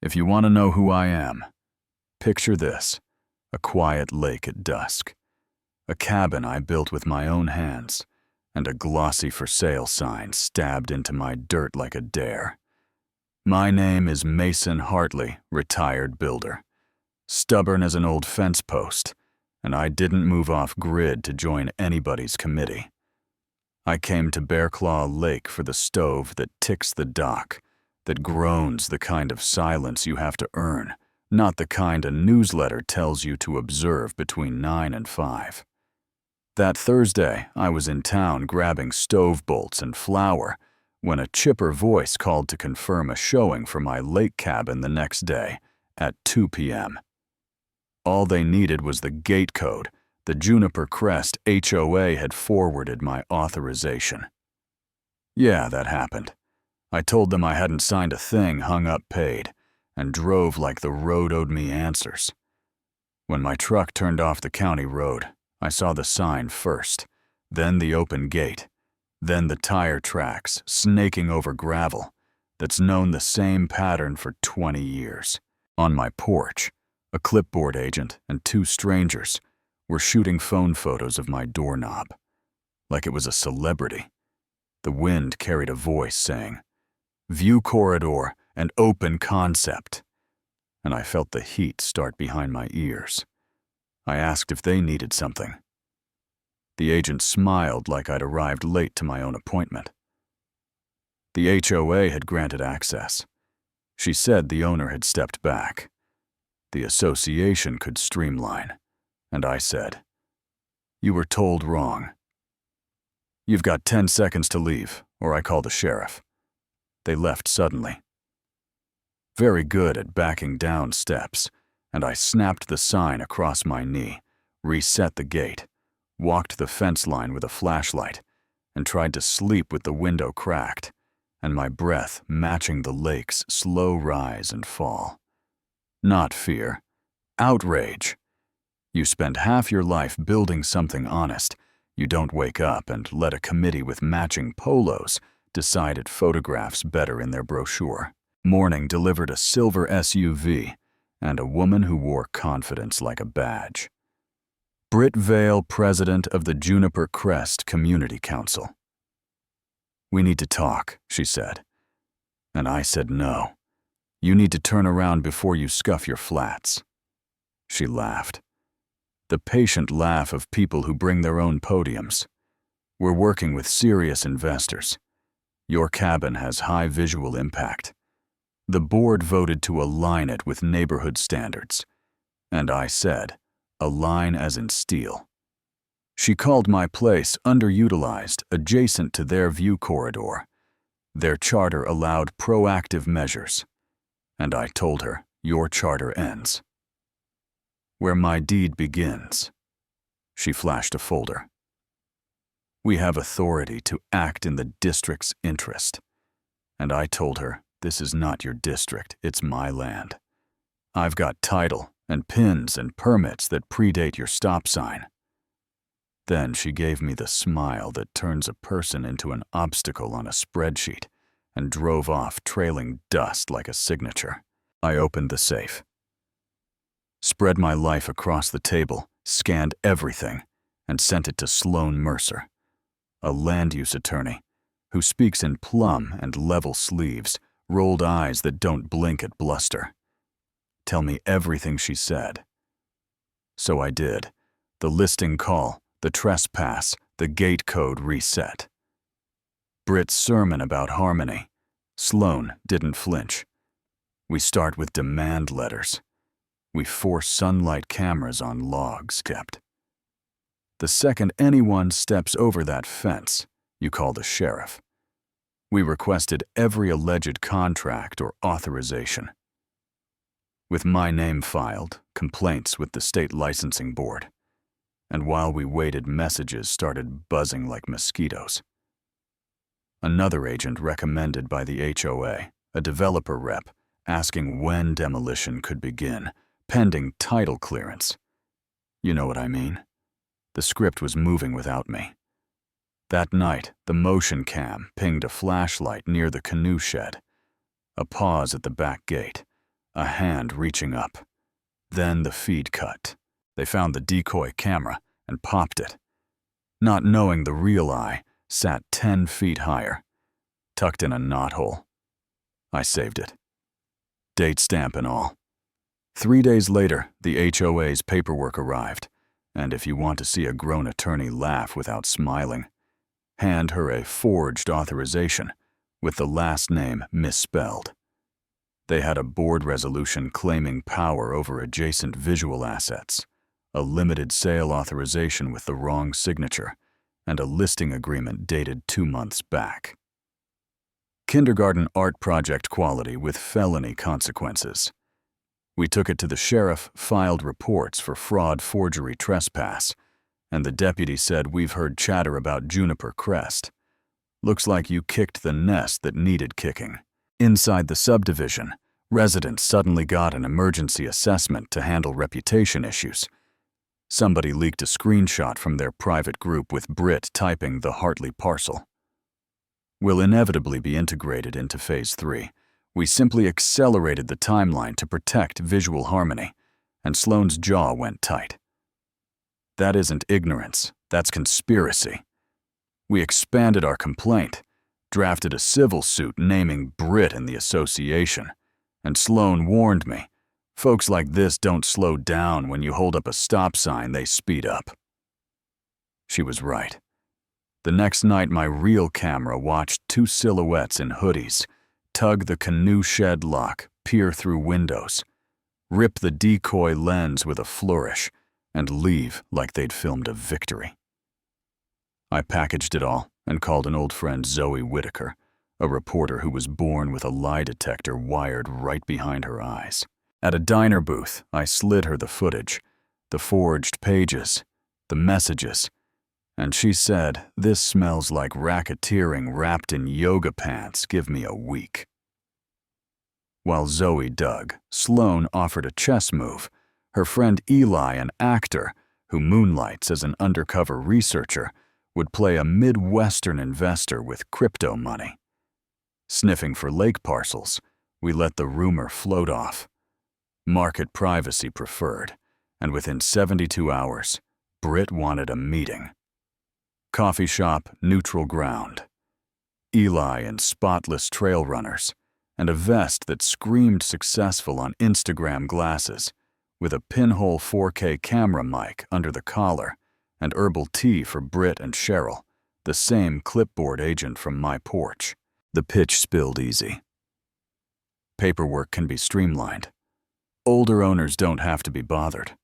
If you want to know who I am, picture this: a quiet lake at dusk, a cabin I built with my own hands, and a glossy for sale sign stabbed into my dirt like a dare. My name is Mason Hartley, retired builder. Stubborn as an old fence post, and I didn't move off grid to join anybody's committee. I came to Bear Claw Lake for the stove that ticks the dock, that groans the kind of silence you have to earn, not the kind a newsletter tells you to observe between 9 and 5. That Thursday, I was in town grabbing stove bolts and flour when a chipper voice called to confirm a showing for my lake cabin the next day at 2 p.m. All they needed was the gate code. The Juniper Crest HOA had forwarded my authorization. Yeah, that happened. I told them I hadn't signed a thing, hung up paid, and drove like the road owed me answers. When my truck turned off the county road, I saw the sign first, then the open gate, then the tire tracks snaking over gravel that's known the same pattern for 20 years. On my porch, a clipboard agent and 2 strangers were shooting phone photos of my doorknob, like it was a celebrity. The wind carried a voice saying, "View corridor and open concept," and I felt the heat start behind my ears. I asked if they needed something. The agent smiled like I'd arrived late to my own appointment. The HOA had granted access. She said the owner had stepped back. The association could streamline. And I said, "You were told wrong. You've got 10 seconds to leave, or I call the sheriff." They left suddenly. Very good at backing down steps, and I snapped the sign across my knee, reset the gate, walked the fence line with a flashlight, and tried to sleep with the window cracked, and my breath matching the lake's slow rise and fall. Not fear, outrage. You spend half your life building something honest. You don't wake up and let a committee with matching polos decide it photographs better in their brochure. Morning delivered a silver SUV and a woman who wore confidence like a badge. Prevail, president of the Juniper Crest Community Council. "We need to talk," she said. And I said no. "You need to turn around before you scuff your flats." She laughed. The patient laugh of people who bring their own podiums. "We're working with serious investors. Your cabin has high visual impact. The board voted to align it with neighborhood standards." And I said, "Align as in steel." She called my place underutilized, adjacent to their view corridor. Their charter allowed proactive measures. And I told her, "Your charter ends where my deed begins." She flashed a folder. "We have authority to act in the district's interest." And I told her, "This is not your district, it's my land. I've got title and pins and permits that predate your stop sign." Then she gave me the smile that turns a person into an obstacle on a spreadsheet and drove off trailing dust like a signature. I opened the safe, spread my life across the table, scanned everything, and sent it to Sloan Mercer, a land use attorney who speaks in plum and level sleeves, rolled eyes that don't blink at bluster. Tell me everything she said. So I did. The listing call, the trespass, the gate code reset. Britt's sermon about harmony. Sloan didn't flinch. We start with demand letters. We force sunlight cameras on logs kept. The second anyone steps over that fence, you call the sheriff. We requested every alleged contract or authorization. With my name filed, complaints with the state licensing board. And while we waited, messages started buzzing like mosquitoes. Another agent recommended by the HOA, a developer rep, asking when demolition could begin, pending title clearance. You know what I mean? The script was moving without me. That night, the motion cam pinged a flashlight near the canoe shed. A pause at the back gate. a hand reaching up. Then the feed cut. They found the decoy camera and popped it. Not knowing the real eye sat 10 feet higher, tucked in a knothole. I saved it. Date stamp and all. 3 days later, the HOA's paperwork arrived, and if you want to see a grown attorney laugh without smiling, hand her a forged authorization with the last name misspelled. They had a board resolution claiming power over adjacent visual assets, a limited sale authorization with the wrong signature, and a listing agreement dated 2 months back. Kindergarten art project quality with felony consequences. We took it to the sheriff, filed reports for fraud, forgery, trespass, and the deputy said, "We've heard chatter about Juniper Crest. Looks like you kicked the nest that needed kicking." Inside the subdivision, residents suddenly got an emergency assessment to handle reputation issues. Somebody leaked a screenshot from their private group with Brit typing the Hartley parcel. Will inevitably be integrated into Phase 3. We simply accelerated the timeline to protect visual harmony, and Sloane's jaw went tight. That isn't ignorance, that's conspiracy. We expanded our complaint, drafted a civil suit naming Brit in the association, and Sloane warned me, folks like this don't slow down. When you hold up a stop sign, they speed up. She was right. The next night, my real camera watched 2 silhouettes in hoodies tug the canoe shed lock, peer through windows, rip the decoy lens with a flourish, and leave like they'd filmed a victory. I packaged it all and called an old friend, Zoe Whitaker, a reporter who was born with a lie detector wired right behind her eyes. At a diner booth, I slid her the footage, the forged pages, the messages, and she said, "This smells like racketeering wrapped in yoga pants. Give me a week." While Zoe dug, Sloane offered a chess move. Her friend Eli, an actor who moonlights as an undercover researcher, would play a Midwestern investor with crypto money. Sniffing for lake parcels, we let the rumor float off. Market privacy preferred, and within 72 hours, Brit wanted a meeting. Coffee shop, neutral ground. Eli in spotless trail runners, and a vest that screamed successful on Instagram glasses, with a pinhole 4K camera mic under the collar, and herbal tea for Brit and Cheryl, the same clipboard agent from my porch. The pitch spilled easy. Paperwork can be streamlined. Older owners don't have to be bothered.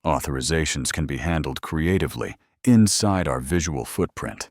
Authorizations can be handled creatively inside our visual footprint.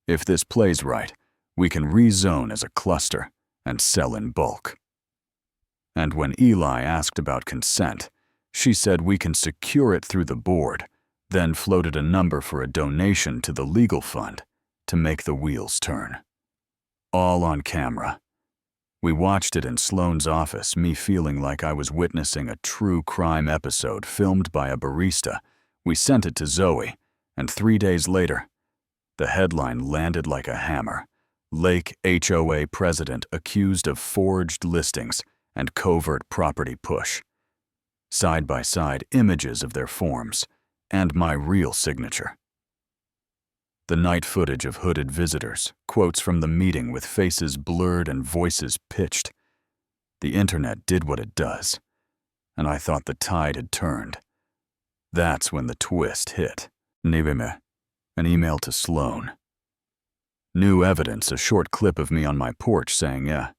If this plays right, we can rezone as a cluster and sell in bulk. And when Eli asked about consent, she said we can secure it through the board, then floated a number for a donation to the legal fund to make the wheels turn. All on camera. We watched it in Sloane's office, me feeling like I was witnessing a true crime episode filmed by a barista. We sent it to Zoe, and 3 days later, the headline landed like a hammer. Lake HOA president accused of forged listings and covert property push. Side by side images of their forms and my real signature. The night footage of hooded visitors, quotes from the meeting with faces blurred and voices pitched. The internet did what it does, and I thought the tide had turned. That's when the twist hit. Nibime, an email to Sloane. New evidence, a short clip of me on my porch saying, "Yeah,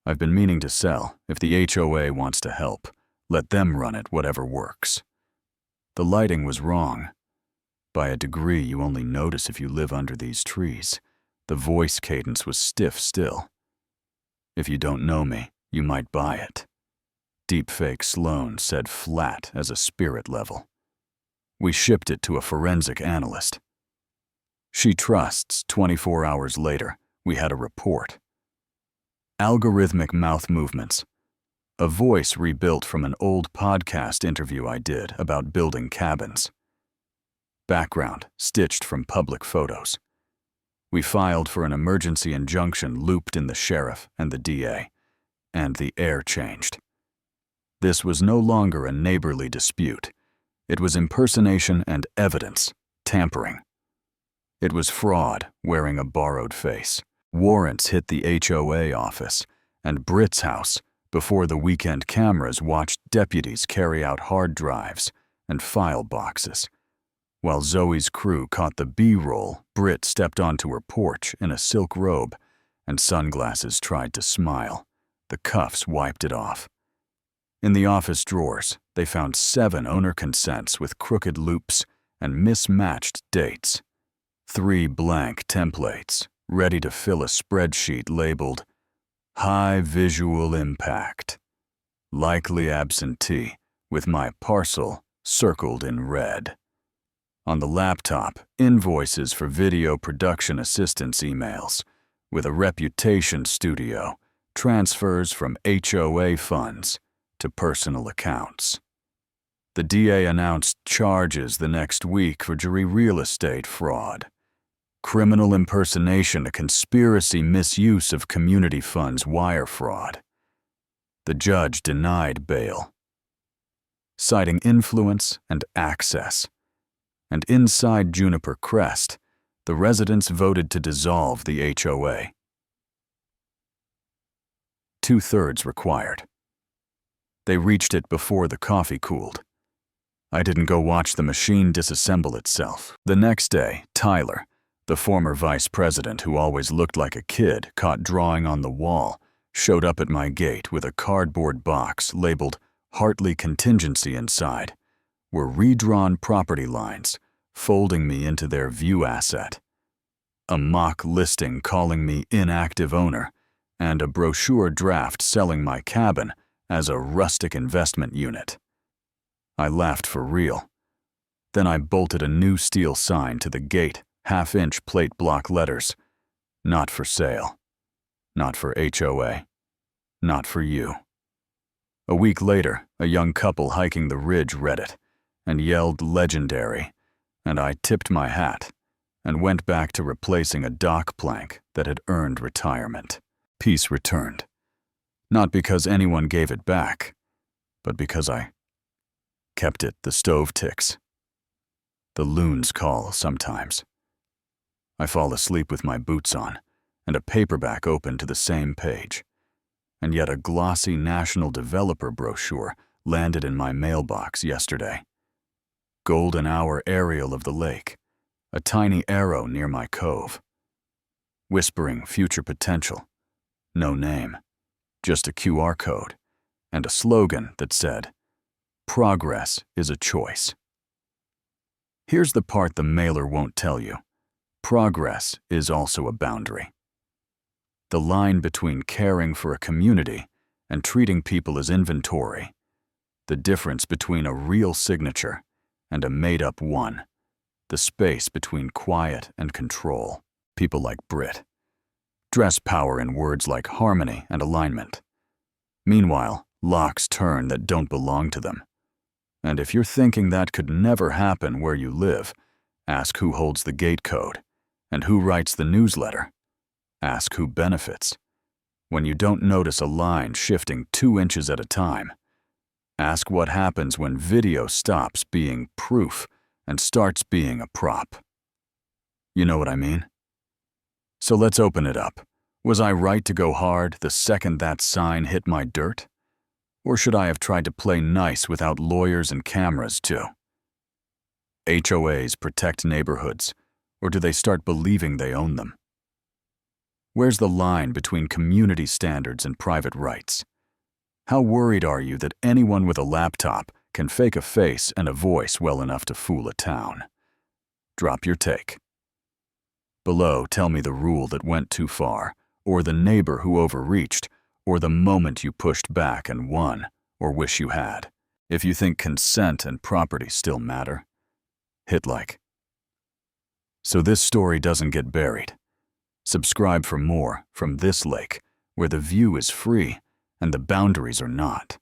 I've been meaning to sell. If the HOA wants to help, let them run it, whatever works." The lighting was wrong. By a degree you only notice if you live under these trees. The voice cadence was stiff still. "If you don't know me, you might buy it." Deepfake Sloane said flat as a spirit level. We shipped it to a forensic analyst. She trusts 24 hours later, we had a report. Algorithmic mouth movements. A voice rebuilt from an old podcast interview I did about building cabins. Background stitched from public photos. We filed for an emergency injunction looped in the sheriff and the DA, and the air changed. This was no longer a neighborly dispute. It was impersonation and evidence, tampering. It was fraud wearing a borrowed face. Warrants hit the HOA office and Britt's house before the weekend cameras watched deputies carry out hard drives and file boxes. While Zoe's crew caught the B-roll, Britt stepped onto her porch in a silk robe and sunglasses tried to smile. The cuffs wiped it off. In the office drawers, they found 7 owner consents with crooked loops and mismatched dates. 3 blank templates, ready to fill a spreadsheet labeled High Visual Impact. Likely absentee, with my parcel circled in red. On the laptop, invoices for video production assistance emails, with a reputation studio, transfers from HOA funds to personal accounts. The DA announced charges the next week for jury real estate fraud, criminal impersonation, a conspiracy misuse of community funds wire fraud. The judge denied bail, citing influence and access. And inside Juniper Crest, the residents voted to dissolve the HOA. 2/3 required. They reached it before the coffee cooled. I didn't go watch the machine disassemble itself. The next day, Tyler, the former vice president who always looked like a kid caught drawing on the wall, showed up at my gate with a cardboard box labeled Hartley Contingency inside. Were redrawn property lines, folding me into their view asset. A mock listing calling me inactive owner, and a brochure draft selling my cabin as a rustic investment unit. I laughed for real. Then I bolted a new steel sign to the gate, 1/2-inch plate block letters. Not for sale. Not for HOA. Not for you. A week later, a young couple hiking the ridge read it and yelled legendary, and I tipped my hat and went back to replacing a dock plank that had earned retirement. Peace returned. Not because anyone gave it back, but because I kept it. The stove ticks. The loons call sometimes. I fall asleep with my boots on and a paperback open to the same page. And yet a glossy national developer brochure landed in my mailbox yesterday. Golden hour aerial of the lake, a tiny arrow near my cove. Whispering future potential. No name, just a QR code and a slogan that said, "Progress is a choice." Here's the part the mailer won't tell you. Progress is also a boundary. The line between caring for a community and treating people as inventory. The difference between a real signature and a made-up one. The space between quiet and control. People like Britt dress power in words like harmony and alignment. Meanwhile, locks turn that don't belong to them. And if you're thinking that could never happen where you live, ask who holds the gate code and who writes the newsletter. Ask who benefits. When you don't notice a line shifting 2 inches at a time, ask what happens when video stops being proof and starts being a prop. You know what I mean? So let's open it up. Was I right to go hard the second that sign hit my dirt? Or should I have tried to play nice without lawyers and cameras too? HOAs protect neighborhoods, or do they start believing they own them? Where's the line between community standards and private rights? How worried are you that anyone with a laptop can fake a face and a voice well enough to fool a town? Drop your take. Below, tell me the rule that went too far, or the neighbor who overreached, or the moment you pushed back and won, or wish you had. If you think consent and property still matter, hit like. So this story doesn't get buried. Subscribe for more from this lake, where the view is free and the boundaries are not.